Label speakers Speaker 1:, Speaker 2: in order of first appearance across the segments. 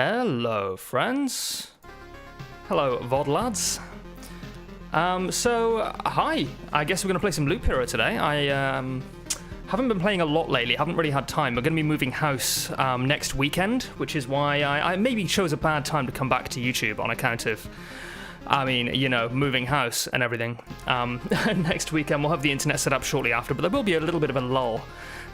Speaker 1: Hello, friends. Hello, VOD lads. Hi. I guess we're going to play some Loop Hero today. I haven't been playing a lot lately. Haven't really had time. We're going to be moving house next weekend, which is why I maybe chose a bad time to come back to YouTube on account of, moving house and everything. Next weekend we'll have the internet set up shortly after, but there will be a little bit of a lull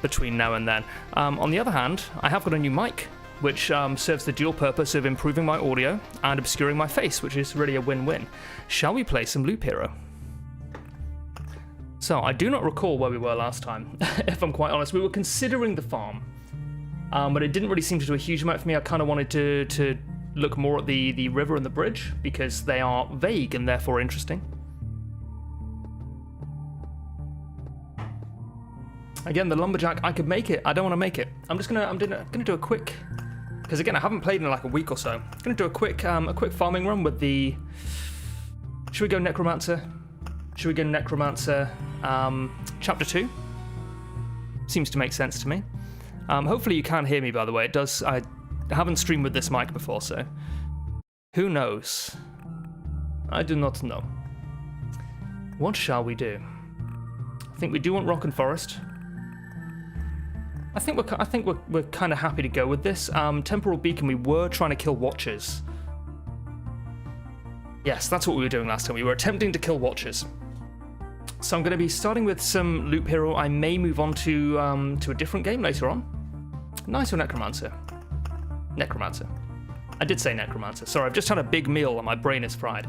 Speaker 1: between now and then. On the other hand, I have got a new mic, which serves the dual purpose of improving my audio and obscuring my face, which is really a win-win. Shall we play some Loop Hero? So, I do not recall where we were last time, if I'm quite honest. We were considering the farm, but it didn't really seem to do a huge amount for me. I kind of wanted to look more at the river and the bridge, because they are vague and therefore interesting. Again, the lumberjack, I could make it. I don't want to make it. I'm gonna do a quick, because again, I haven't played in like a week or so. I'm gonna do a quick farming run with the. Should we go Necromancer? Should we go Necromancer? Chapter 2. Seems to make sense to me. Hopefully you can hear me, by the way. It does. I haven't streamed with this mic before, so who knows? I do not know. What shall we do? I think we do want Rock and Forest. I think we're kind of happy to go with this. Temporal Beacon, we were trying to kill Watchers. Yes, that's what we were doing last time. We were attempting to kill Watchers. So I'm going to be starting with some Loop Hero. I may move on to a different game later on. Nice or Necromancer? Necromancer. I did say Necromancer. Sorry, I've just had a big meal and my brain is fried.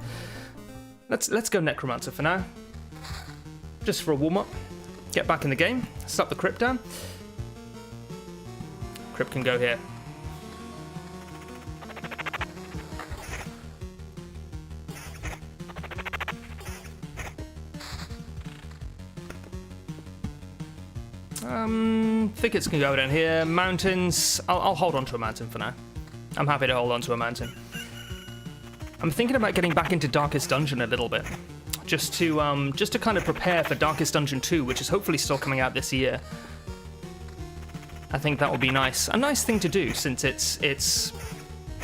Speaker 1: Let's go Necromancer for now. Just for a warm-up. Get back in the game. Slap the Crypt down. Crypt can go here. Thickets can go down here. Mountains. I'll hold on to a mountain for now. I'm happy to hold on to a mountain. I'm thinking about getting back into Darkest Dungeon a little bit. Just to kind of prepare for Darkest Dungeon 2, which is hopefully still coming out this year. I think that would be nice. A nice thing to do, since it's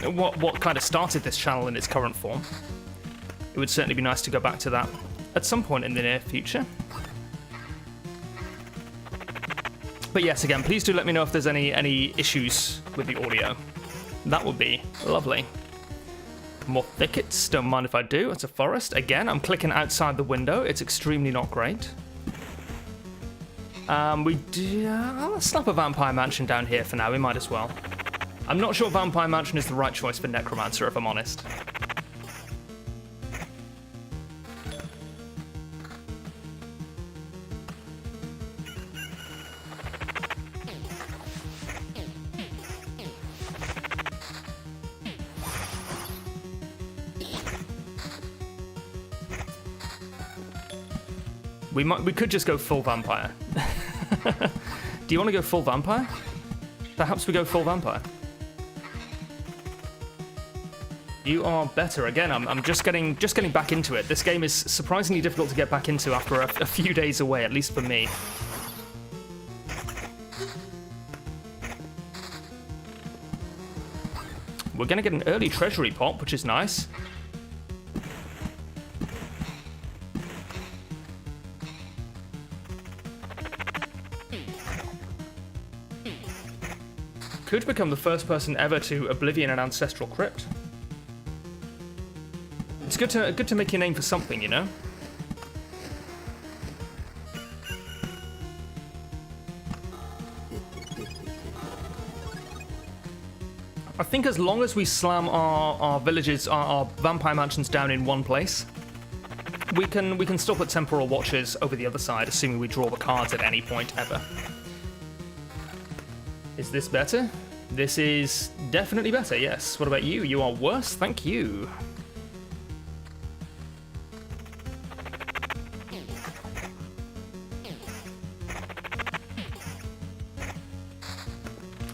Speaker 1: what kind of started this channel in its current form. It would certainly be nice to go back to that at some point in the near future. But yes, again, please do let me know if there's any issues with the audio. That would be lovely. More thickets, don't mind if I do. It's a forest. Again, I'm clicking outside the window. It's extremely not great. Let's slap a Vampire Mansion down here for now. We might as well. I'm not sure Vampire Mansion is the right choice for Necromancer, if I'm honest. We could just go full vampire. Do you want to go full vampire? Perhaps we go full vampire. You are better. Again, I'm just getting back into it. This game is surprisingly difficult to get back into after a few days away, at least for me. We're gonna get an early treasury pop, which is nice. Could become the first person ever to Oblivion an Ancestral Crypt. It's good to make your name for something, you know? I think as long as we slam our villages, our Vampire Mansions down in one place, we can still put Temporal Watchers over the other side, assuming we draw the cards at any point ever. Is this better? This is definitely better, yes. What about you? You are worse? Thank you.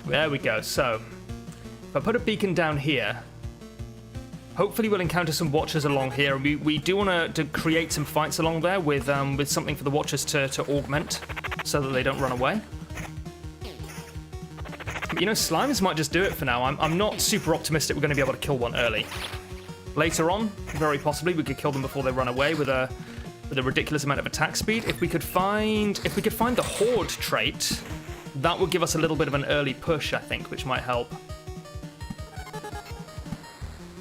Speaker 1: There we go. So, if I put a beacon down here, hopefully we'll encounter some Watchers along here. We do want to create some fights along there with something for the Watchers to augment, so that they don't run away. But you know, slimes might just do it for now. I'm not super optimistic we're going to be able to kill one early. Later on, very possibly, we could kill them before they run away with a ridiculous amount of attack speed. If we could find the Horde trait, that would give us a little bit of an early push, I think, which might help.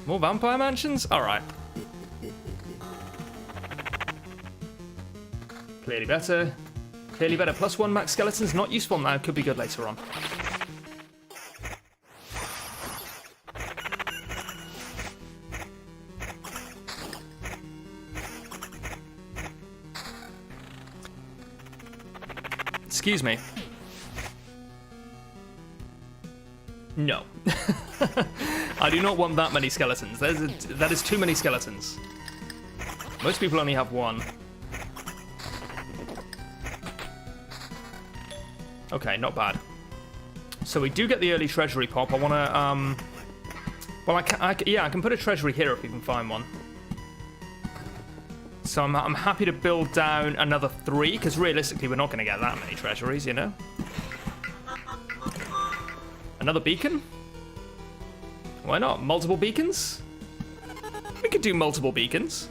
Speaker 1: More vampire mansions? Alright. Clearly better. Clearly better. +1 max skeletons, not useful now, could be good later on. Excuse me. No. I do not want that many skeletons. That is too many skeletons. Most people only have one. Okay, not bad. So we do get the early treasury pop. I want to, well, I can put a treasury here if we can find one. So I'm happy to build down another 3, because realistically we're not going to get that many treasuries, you know? Another beacon? Why not? Multiple beacons? We could do multiple beacons.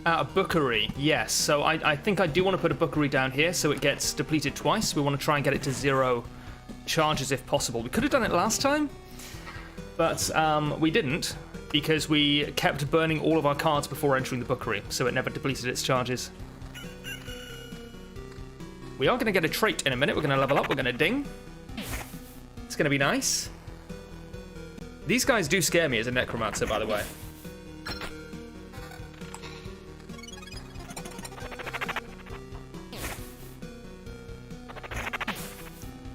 Speaker 1: A bookery, yes. So I think I do want to put a bookery down here so it gets depleted twice. We want to try and get it to 0 charges if possible. We could have done it last time, but we didn't because we kept burning all of our cards before entering the bookery, so it never depleted its charges. We are going to get a trait in a minute. We're going to level up. We're going to ding. It's going to be nice. These guys do scare me as a necromancer, by the way.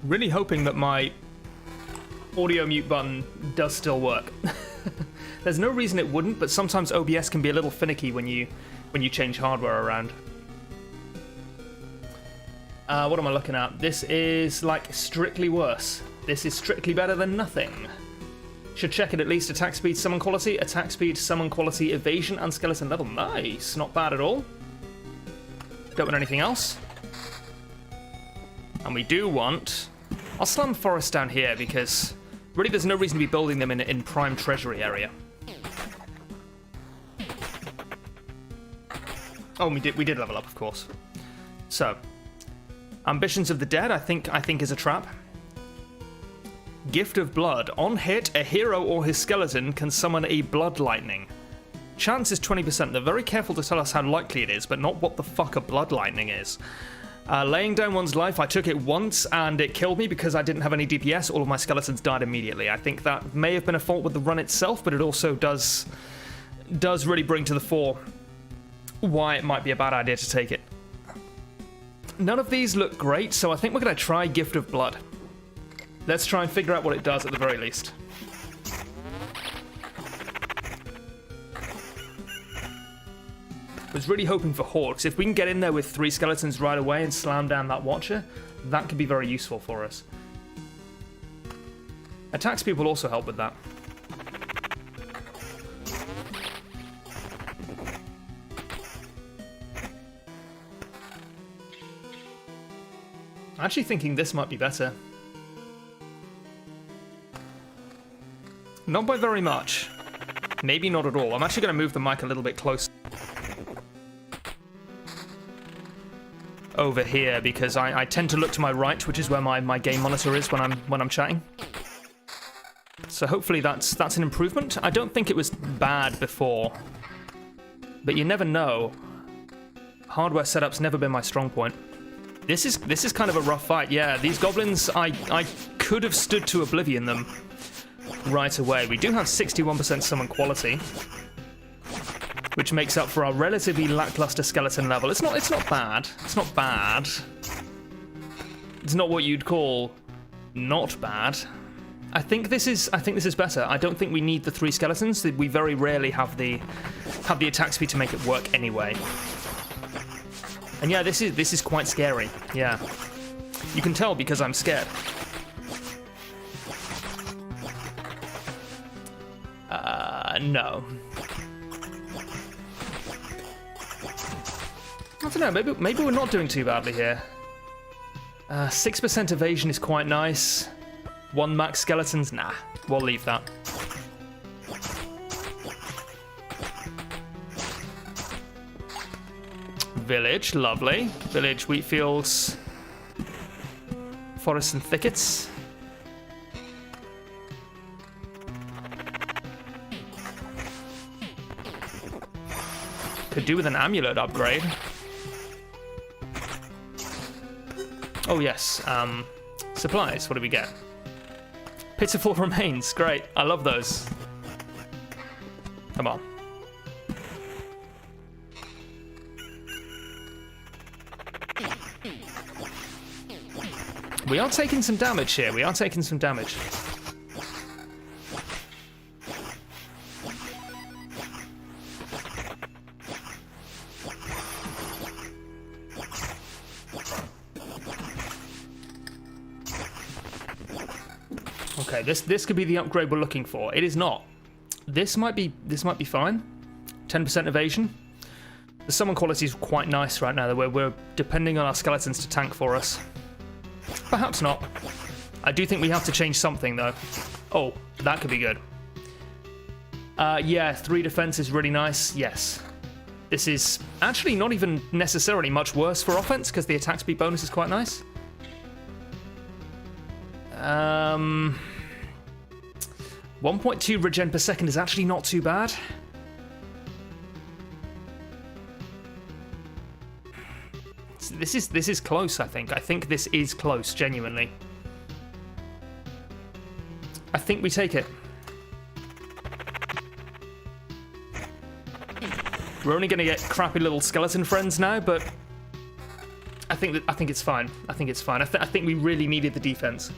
Speaker 1: Really hoping that my audio mute button does still work. There's no reason it wouldn't, but sometimes OBS can be a little finicky when you change hardware around. What am I looking at? This is like strictly worse. This is strictly better than nothing. Should check it at least. Attack speed, summon quality, evasion, and skeleton level. Nice, not bad at all. Don't want anything else. And we do want... I'll slam forest down here because really there's no reason to be building them in prime treasury area. Oh, we did level up, of course. So, Ambitions of the Dead, I think is a trap. Gift of Blood. On hit, a hero or his skeleton can summon a blood lightning. Chance is 20%. They're very careful to tell us how likely it is, but not what the fuck a blood lightning is. Laying down one's life, I took it once and it killed me because I didn't have any DPS. All of my skeletons died immediately. I think that may have been a fault with the run itself, but it also does really bring to the fore why it might be a bad idea to take it. None of these look great, so I think we're going to try Gift of Blood. Let's try and figure out what it does at the very least. I was really hoping for Horde, because if we can get in there with 3 skeletons right away and slam down that Watcher, that could be very useful for us. Attack speed will also help with that. I'm actually thinking this might be better. Not by very much. Maybe not at all. I'm actually going to move the mic a little bit closer over here because I tend to look to my right, which is where my game monitor is when I'm chatting. So hopefully that's an improvement. I don't think it was bad before, but you never know. Hardware setup's never been my strong point. This is kind of a rough fight. Yeah, these goblins, I could have stood to oblivion them right away. We do have 61% summon quality, which makes up for our relatively lackluster skeleton level. It's not bad. It's not bad. It's not what you'd call not bad. I think this is better. I don't think we need the 3 skeletons. We very rarely have the attack speed to make it work anyway. And yeah, this is quite scary. Yeah. You can tell because I'm scared. No. I don't know, maybe we're not doing too badly here. 6% evasion is quite nice. 1 max skeletons, nah, we'll leave that. Village, lovely. Village, wheat fields, forests and thickets. Could do with an amulet upgrade. Oh yes, supplies, what do we get? Pitiful remains, great, I love those. Come on. We are taking some damage here, we are taking some damage. Okay, this could be the upgrade we're looking for. It is not. This might be fine. 10% evasion. The summon quality is quite nice right now, though. We're depending on our skeletons to tank for us. Perhaps not. I do think we have to change something, though. Oh, that could be good. Yeah, 3 defense is really nice. Yes. This is actually not even necessarily much worse for offense, because the attack speed bonus is quite nice. 1.2 regen per second is actually not too bad. This is close, I think. I think this is close, genuinely. I think we take it. We're only going to get crappy little skeleton friends now, but I think it's fine. I think it's fine. I think we really needed the defense.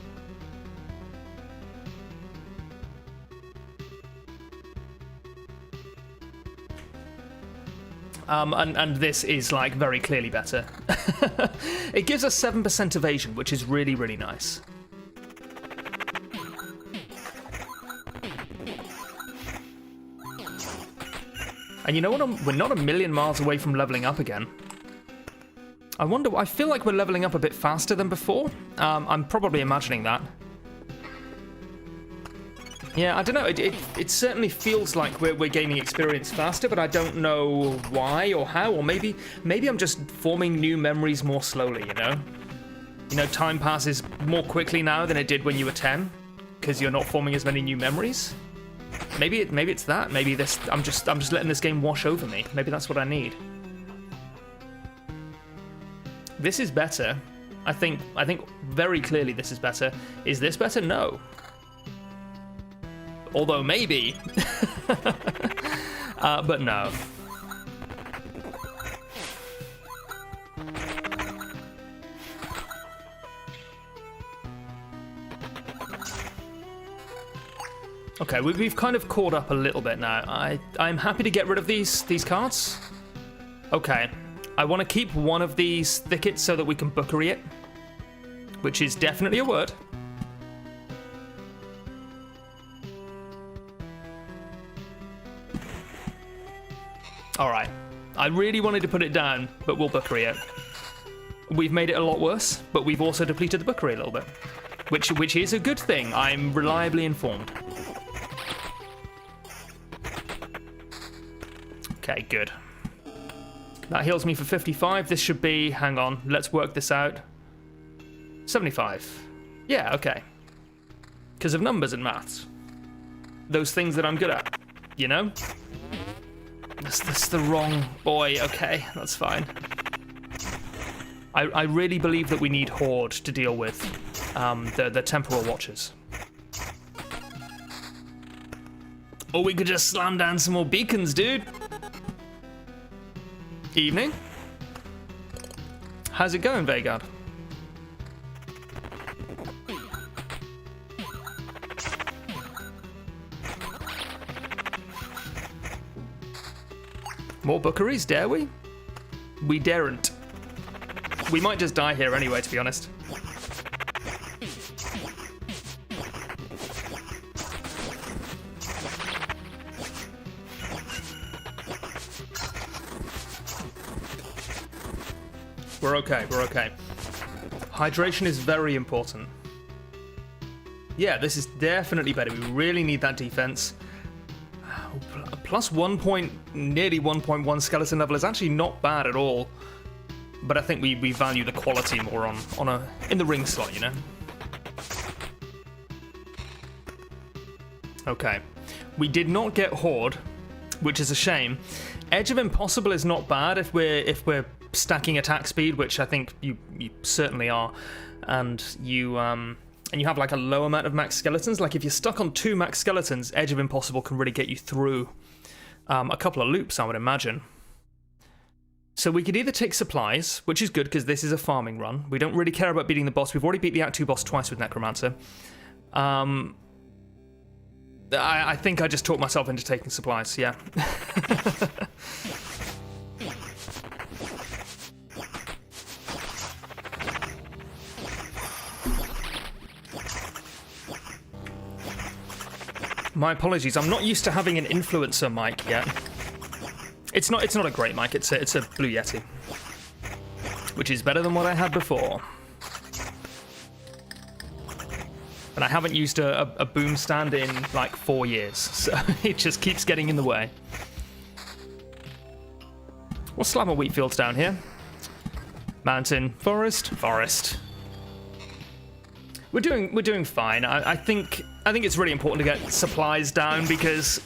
Speaker 1: And this is, like, very clearly better. It gives us 7% evasion, which is really, really nice. And you know what? We're not a million miles away from leveling up again. I feel like we're leveling up a bit faster than before. I'm probably imagining that. Yeah, I don't know. It certainly feels like we're gaining experience faster, but I don't know why or how. Or maybe I'm just forming new memories more slowly. You know, time passes more quickly now than it did when you were 10, because you're not forming as many new memories. Maybe it's that. Maybe this. I'm just letting this game wash over me. Maybe that's what I need. This is better. I think very clearly this is better. Is this better? No. Although maybe. But no. Okay, we've kind of caught up a little bit now. I'm happy to get rid of these cards. Okay. I want to keep one of these thickets so that we can bookery it, which is definitely a word. Alright, I really wanted to put it down, but we'll bookery it. We've made it a lot worse, but we've also depleted the bookery a little bit, which is a good thing. I'm reliably informed. Okay, good. That heals me for 55. This should be, hang on, let's work this out. 75. Yeah, okay. Because of numbers and maths. Those things that I'm good at, you know? That's the wrong boy. Okay, that's fine. I really believe that we need Horde to deal with the Temporal Watchers. Or we could just slam down some more beacons, dude. Evening. How's it going, Vegard? More bookeries, dare we? We daren't. We might just die here anyway, to be honest. We're okay, we're okay. Hydration is very important. Yeah, this is definitely better. We really need that defense. Plus 1 point, nearly 1.1 skeleton level is actually not bad at all. But I think we value the quality more in the ring slot, you know? Okay. We did not get Horde, which is a shame. Edge of Impossible is not bad if we're stacking attack speed, which I think you certainly are, and you have like a low amount of max skeletons. Like if you're stuck on 2 max skeletons, Edge of Impossible can really get you through a couple of loops, I would imagine. So we could either take supplies, which is good because this is a farming run. We don't really care about beating the boss. We've already beat the Act 2 boss twice with Necromancer. I think I just talked myself into taking supplies, yeah. My apologies, I'm not used to having an influencer mic yet. It's not a great mic, it's a Blue Yeti. Which is better than what I had before. And I haven't used a boom stand in like 4 years, so it just keeps getting in the way. We'll slam a wheat fields down here. Mountain, forest, forest. We're doing fine. I think it's really important to get supplies down because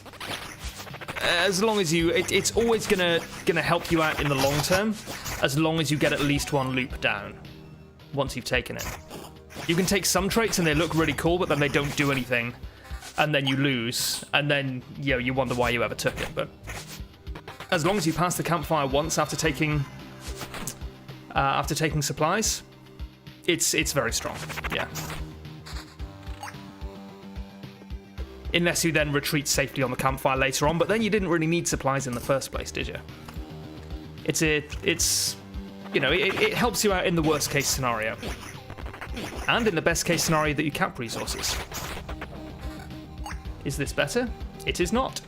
Speaker 1: as long as it's always gonna help you out in the long term, as long as you get at least 1 loop down once you've taken it. You can take some traits and they look really cool, but then they don't do anything, and then you lose, and then you wonder why you ever took it. But as long as you pass the campfire once after taking supplies, it's very strong. Yeah. Unless you then retreat safely on the campfire later on, but then you didn't really need supplies in the first place, did you? It helps you out in the worst case scenario. And in the best case scenario that you cap resources. Is this better? It is not.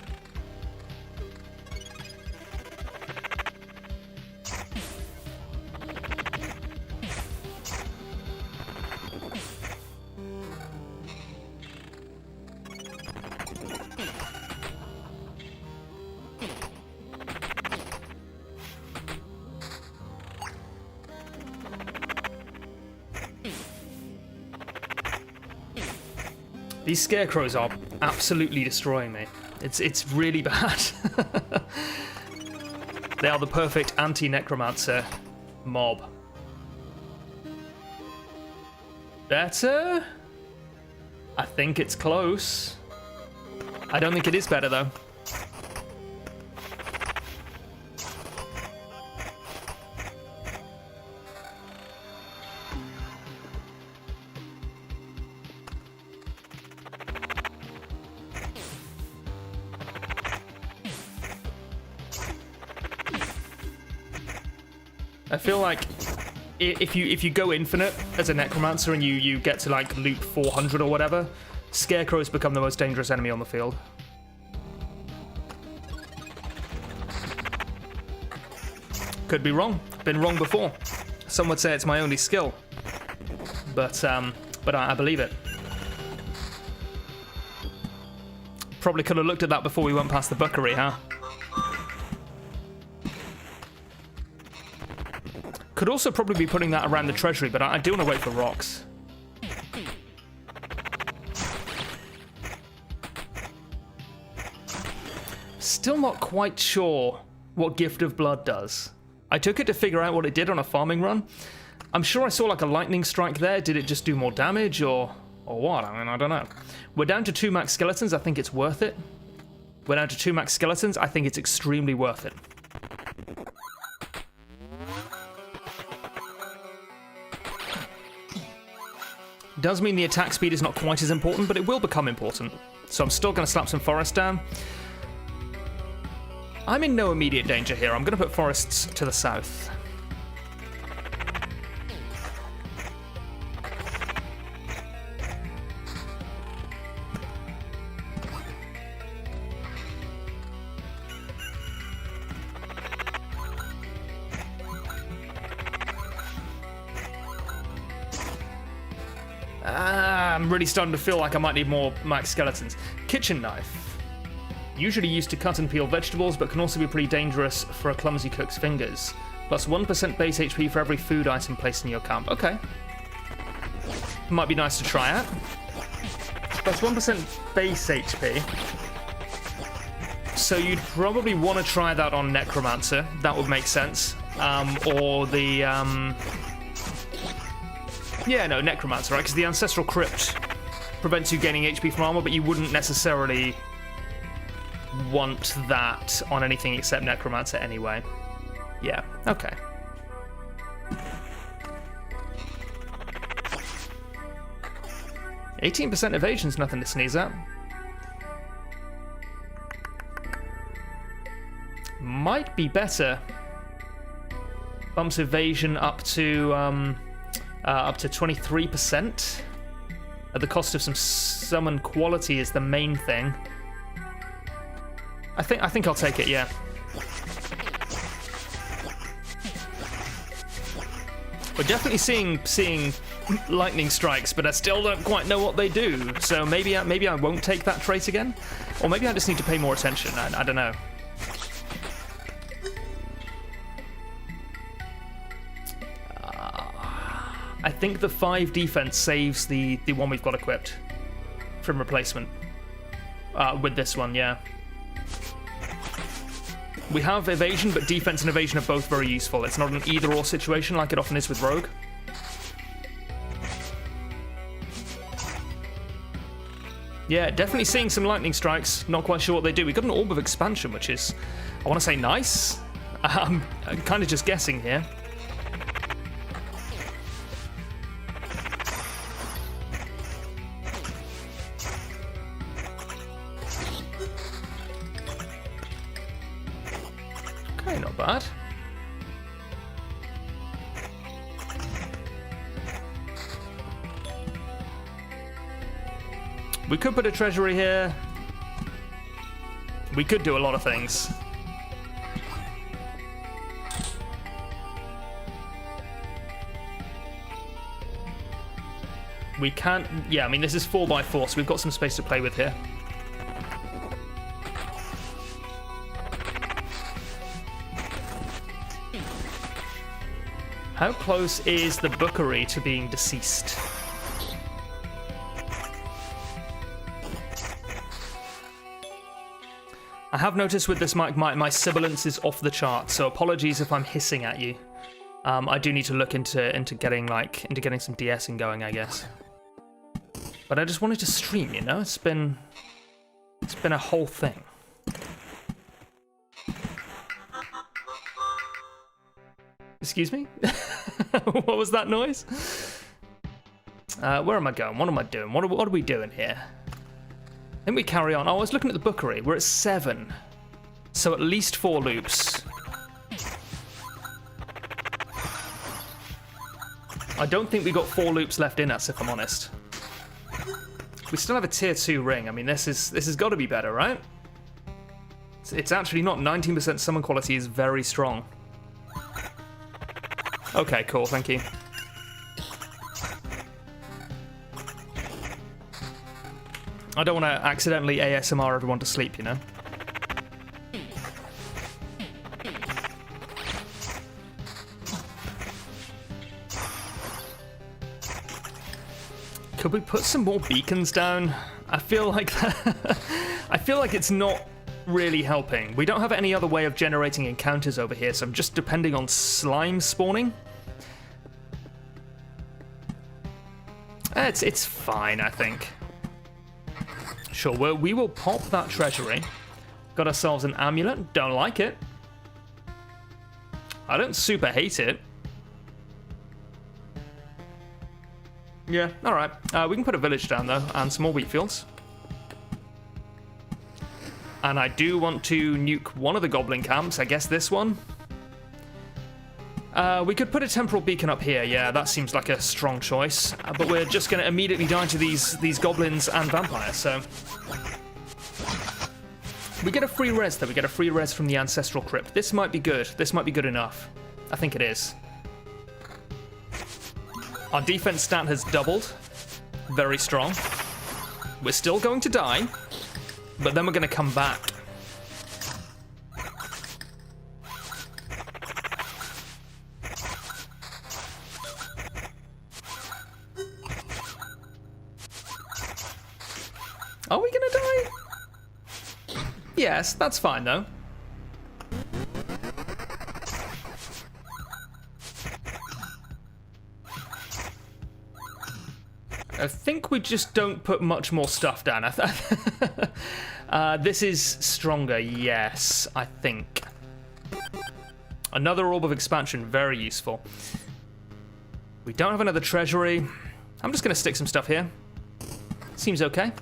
Speaker 1: These scarecrows are absolutely destroying me. It's really bad. They are the perfect anti-necromancer mob. Better? I think it's close. I don't think it is better though. I feel like if you go infinite as a necromancer and you get to like loop 400 or whatever, scarecrows become the most dangerous enemy on the field. Could be wrong. Been wrong before. Some would say it's my only skill, but I believe it. Probably could have looked at that before we went past the Buckery, huh? Could also probably be putting that around the treasury, but I do want to wait for rocks. Still not quite sure what Gift of Blood does. I took it to figure out what it did on a farming run. I'm sure I saw like a lightning strike there. Did it just do more damage or what? I mean, I don't know. We're down to 2 max skeletons. I think it's worth it. We're down to 2 max skeletons. I think it's extremely worth it. Does mean the attack speed is not quite as important, but it will become important. So I'm still going to slap some forest down. I'm in no immediate danger here. I'm going to put forests to the south. I'm really starting to feel like I might need more max skeletons. Kitchen knife. Usually used to cut and peel vegetables, but can also be pretty dangerous for a clumsy cook's fingers. Plus 1% base HP for every food item placed in your camp. Okay. Might be nice to try out. Plus 1% base HP. So you'd probably want to try that on Necromancer. That would make sense. Or the... Yeah, no, Necromancer, right? Because the Ancestral Crypt prevents you gaining HP from armor, but you wouldn't necessarily want that on anything except Necromancer anyway. Yeah, okay. %, evasion's nothing to sneeze at. Might be better. Bumps evasion up to 23%. At the cost of some summon quality is the main thing. I think I'll take it, yeah. We're definitely seeing lightning strikes, but I still don't quite know what they do. So maybe I won't take that trait again, or maybe I just need to pay more attention. I don't know. I think the 5 defense saves the one we've got equipped from replacement with this one, yeah. We have evasion, but defense and evasion are both very useful. It's not an either-or situation like it often is with Rogue. Yeah, definitely seeing some lightning strikes. Not quite sure what they do. We got an Orb of Expansion, which is, I want to say, nice. I'm kind of just guessing here. Okay, not bad. We could put a treasury here. We could do a lot of things. We can't... Yeah, I mean, this is 4x4, so we've got some space to play with here. How close is the Bookery to being deceased? I have noticed with this mic, my sibilance is off the chart, so apologies if I'm hissing at you. I do need to look into getting some DSing going, I guess. But I just wanted to stream, you know? It's been a whole thing. Excuse me? What was that noise? Where am I going? What am I doing? What are we doing here? I think we carry on. Oh, I was looking at the Bookery. We're at 7. So at least 4 loops. I don't think we got 4 loops left in us, if I'm honest. We still have a tier 2 ring. I mean, this has got to be better, right? It's actually not. 19% summon quality is very strong. Okay, cool, thank you. I don't want to accidentally ASMR everyone to sleep, you know? Could we put some more beacons down? I feel like I feel like it's not really helping. We don't have any other way of generating encounters over here, so I'm just depending on slime spawning. It's fine, I think. Sure, we will pop that treasury. Got ourselves an amulet. Don't like it. I don't super hate it. Yeah, alright. We can put a village down, though, and some more wheat fields. And I do want to nuke one of the goblin camps. I guess this one. We could put a temporal beacon up here. Yeah, that seems like a strong choice. But we're just going to immediately die to these goblins and vampires, so... We get a free res, though. We get a free res from the Ancestral Crypt. This might be good. This might be good enough. I think it is. Our defense stat has doubled. Very strong. We're still going to die, but then we're going to come back. Are we going to die? Yes, that's fine though. I think we just don't put much more stuff down. This is stronger, yes, I think. Another orb of expansion, very useful. We don't have another treasury. I'm just going to stick some stuff here. Seems okay.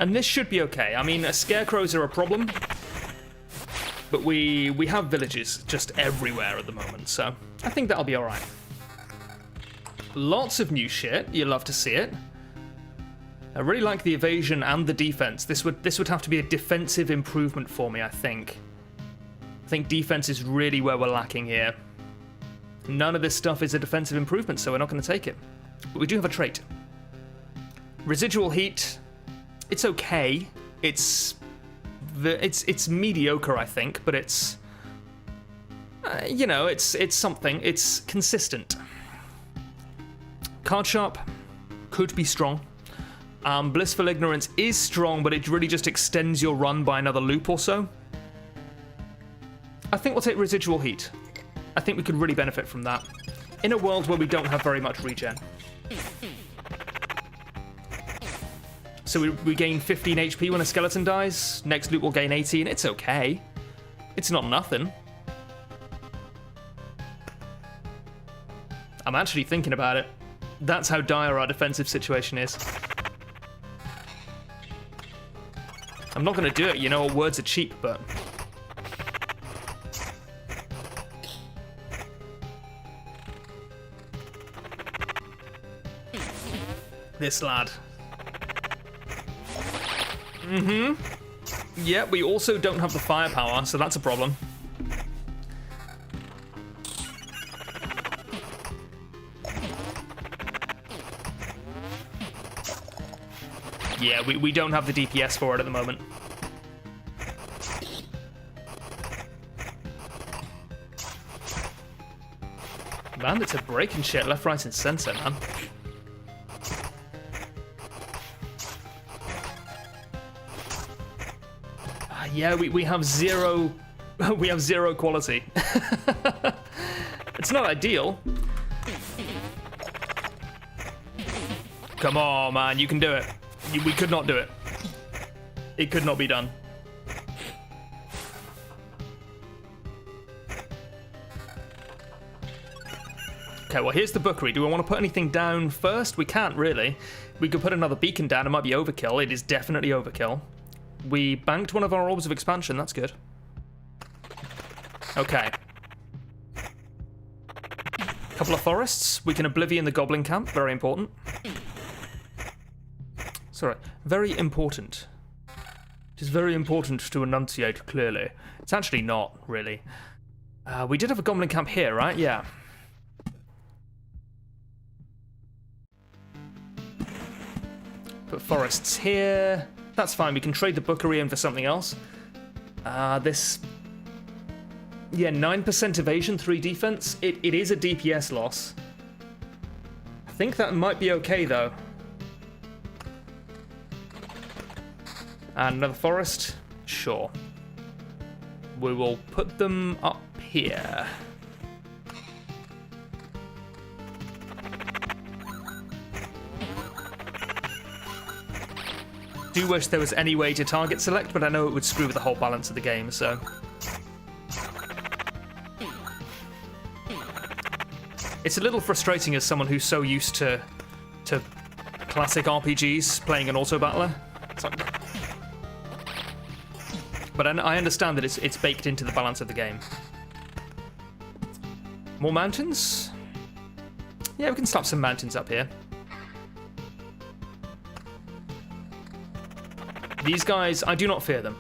Speaker 1: And this should be okay. I mean, scarecrows are a problem, but we have villages just everywhere at the moment, so I think that'll be all right. Lots of new shit. You love to see it. I really like the evasion and the defense. This would have to be a defensive improvement for me, I think. I think defense is really where we're lacking here. None of this stuff is a defensive improvement, so we're not going to take it. But we do have a trait. Residual heat. It's okay. It's mediocre, I think, but it's you know, it's something. It's consistent. Card Sharp could be strong. Blissful Ignorance is strong, but it really just extends your run by another loop or so. I think we'll take Residual Heat. I think we could really benefit from that in a world where we don't have very much regen. So we gain 15 HP when a skeleton dies. Next loop will gain 18. It's okay. It's not nothing. I'm actually thinking about it. That's how dire our defensive situation is. I'm not going to do it, you know, words are cheap, but... This lad. Yeah, we also don't have the firepower, so that's a problem. Yeah, we don't have the DPS for it at the moment. Bandits are breaking shit left, right, and center, man. Yeah, we have zero. We have zero quality. It's not ideal. Come on, man, you can do it. We could not do it. It could not be done. Okay, well, here's the bookery. Do we want to put anything down first? We can't, really. We could put another beacon down. It might be overkill. It is definitely overkill. We banked one of our orbs of expansion. That's good. Okay. Couple of forests. We can Oblivion the Goblin Camp. Very important. Sorry. Very important. It is very important to enunciate clearly. It's actually not, really. We did have a Goblin Camp here, right? Yeah. Put forests here. That's fine. We can trade the bookery in for something else. This... Yeah, 9% evasion, 3 defense. It is a DPS loss. I think that might be okay, though. And another forest? Sure. We will put them up here. Do wish there was any way to target select, but I know it would screw with the whole balance of the game, so... It's a little frustrating as someone who's so used to classic RPGs playing an auto-battler. But I understand that it's baked into the balance of the game. More mountains? Yeah, we can slap some mountains up here. These guys, I do not fear them.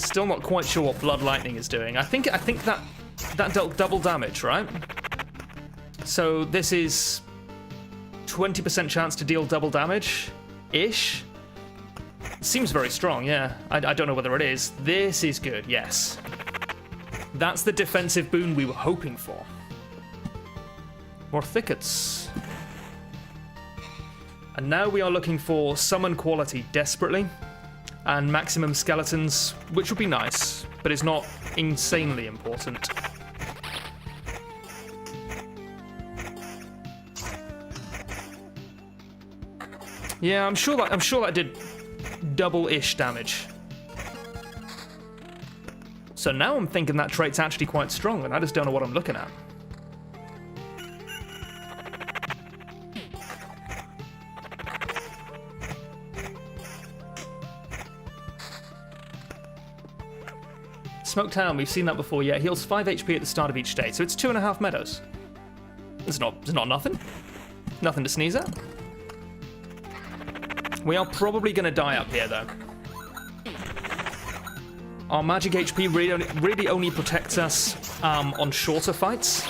Speaker 1: Still not quite sure what Blood Lightning is doing. I think that dealt double damage, right? So this is 20% chance to deal double damage-ish. Seems very strong, yeah. I don't know whether it is. This is good, yes. That's the defensive boon we were hoping for. More thickets. And now we are looking for summon quality desperately, and maximum skeletons, which would be nice, but is not insanely important. Yeah, I'm sure that did double-ish damage. So now I'm thinking that trait's actually quite strong, and I just don't know what I'm looking at. Smoke Town, we've seen that before. Yeah, heals 5 HP at the start of each day, so it's 2.5 meadows. It's not nothing. Nothing to sneeze at. We are probably going to die up here, though. Our magic HP really only protects us on shorter fights.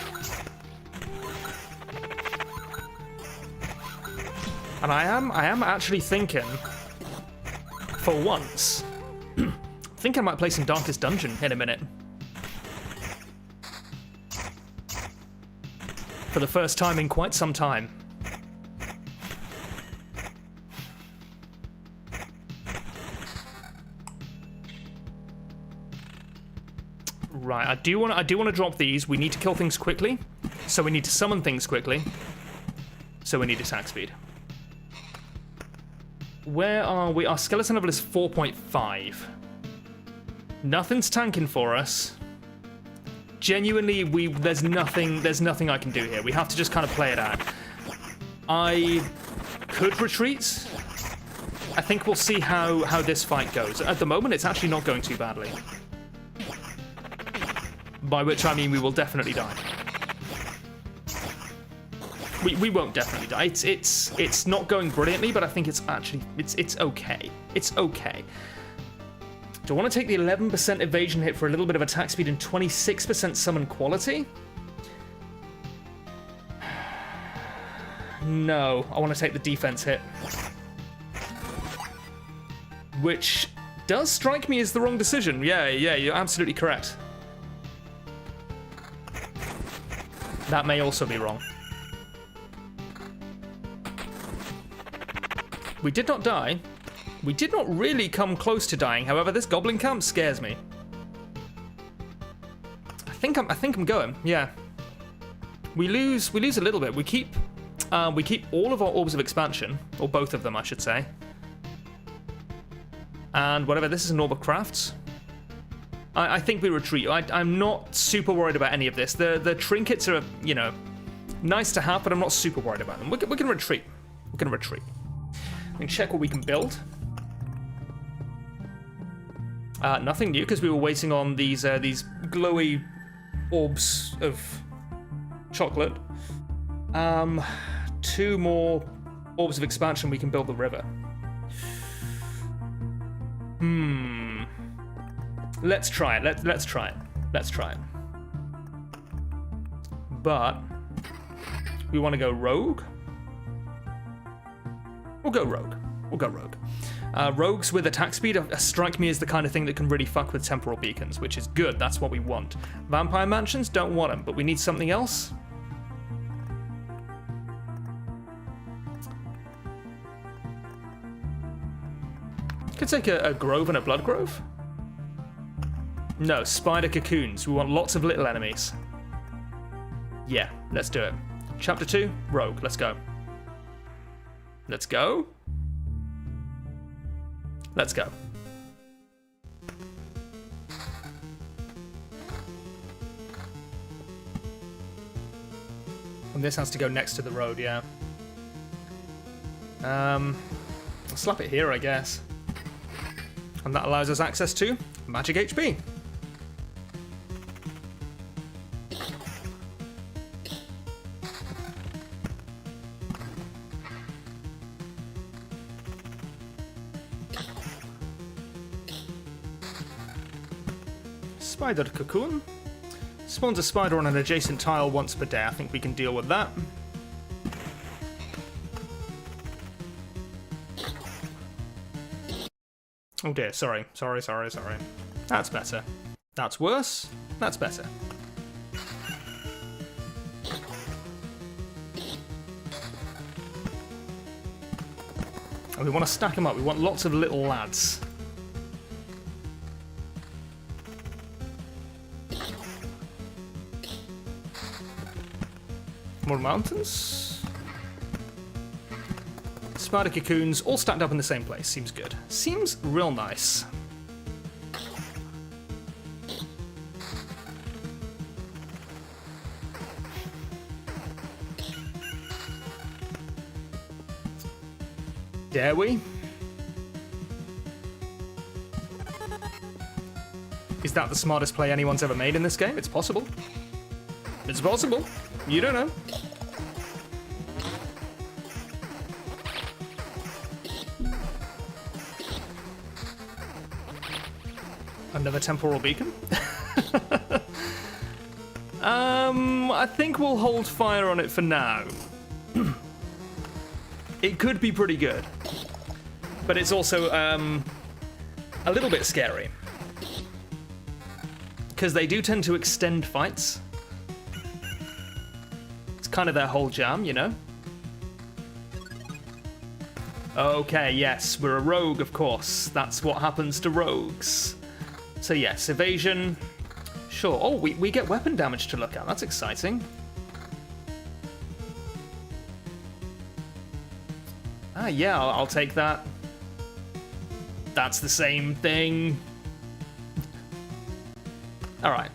Speaker 1: And I am actually thinking, for once, I think I might play some Darkest Dungeon in a minute. For the first time in quite some time. Right, I do want to drop these. We need to kill things quickly, so we need to summon things quickly. So we need attack speed. Where are we? Our skeleton level is 4.5. Nothing's tanking for us. Genuinely, there's nothing I can do here. We have to just kind of play it out. I could retreat. I think we'll see how this fight goes. At the moment, it's actually not going too badly. By which I mean we will definitely die. We won't definitely die. It's not going brilliantly, but I think it's actually it's okay. It's okay. Do I want to take the 11% evasion hit for a little bit of attack speed and 26% summon quality? No, I want to take the defense hit. Which does strike me as the wrong decision. Yeah, you're absolutely correct. That may also be wrong. We did not die. We did not really come close to dying. However, this goblin camp scares me. I think I'm going. Yeah. We lose a little bit. We keep all of our orbs of expansion, or both of them, I should say. And whatever. This is an orb of crafts. I think we retreat. I'm not super worried about any of this. The trinkets are, you know, nice to have, but I'm not super worried about them. We can retreat. We're going to retreat. We can check what we can build. Nothing new, because we were waiting on these glowy orbs of chocolate. 2 more orbs of expansion, we can build the river. Let's try it. Let's try it. Let's try it. But we want to go rogue. We'll go rogue. We'll go rogue. Rogues with attack speed strike me as the kind of thing that can really fuck with temporal beacons, which is good. That's what we want. Vampire mansions, don't want them, but we need something else. Could take a grove and a blood grove. No, spider cocoons. We want lots of little enemies. Yeah, let's do it. Chapter 2, rogue. Let's go. Let's go. Let's go. And this has to go next to the road, yeah. I'll slap it here, I guess. And that allows us access to magic HP. Spider cocoon. Spawns a spider on an adjacent tile once per day. I think we can deal with that. Oh dear, sorry. That's better. That's worse. That's better. And we want to stack them up. We want lots of little lads. More mountains. Spider cocoons, all stacked up in the same place. Seems good. Seems real nice. Dare we? Is that the smartest play anyone's ever made in this game? It's possible. It's possible. You don't know. Another temporal beacon? I think we'll hold fire on it for now. It could be pretty good. But it's also a little bit scary. Because they do tend to extend fights. It's kind of their whole jam, you know? Okay, yes, we're a rogue, of course. That's what happens to rogues. So yes, evasion. Sure. Oh, we get weapon damage to look at. That's exciting. Ah, yeah, I'll take that. That's the same thing. All right.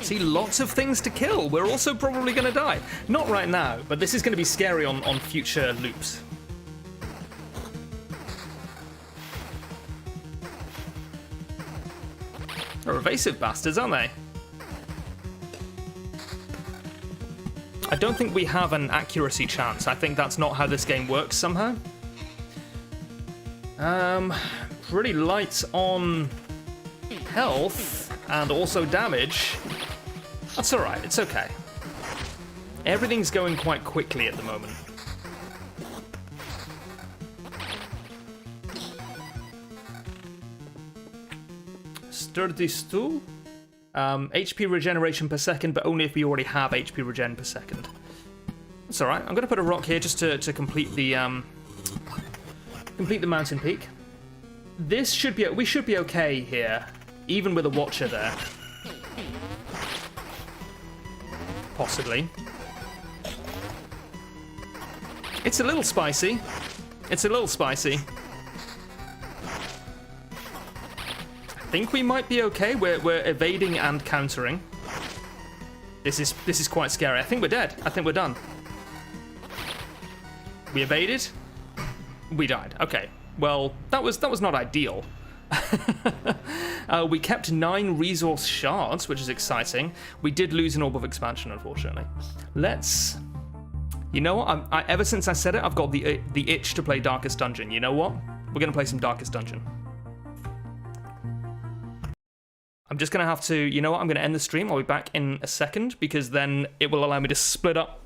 Speaker 1: See, lots of things to kill. We're also probably going to die. Not right now, but this is going to be scary on future loops. They're evasive bastards, aren't they? I don't think we have an accuracy chance. I think that's not how this game works somehow. Pretty light on health and also damage. That's alright, it's okay. Everything's going quite quickly at the moment. Sturdy stool. HP regeneration per second, but only if we already have HP regen per second. That's alright. I'm going to put a rock here just to complete the mountain peak. This should be... We should be okay here, even with a watcher there. Possibly. It's a little spicy. It's a little spicy. I think we might be okay. We're evading and countering. This is quite scary. I think we're dead. I think we're done. We evaded. We died. Okay. Well, that was not ideal. We kept 9 resource shards, which is exciting. We did lose an orb of expansion, unfortunately. Let's... You know what? Ever since I said it, I've got the itch to play Darkest Dungeon. You know what? We're going to play some Darkest Dungeon. I'm just going to have to... You know what? I'm going to end the stream. I'll be back in a second, because then it will allow me to split up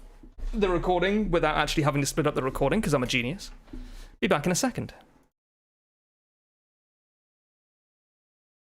Speaker 1: the recording without actually having to split up the recording, because I'm a genius. Be back in a second.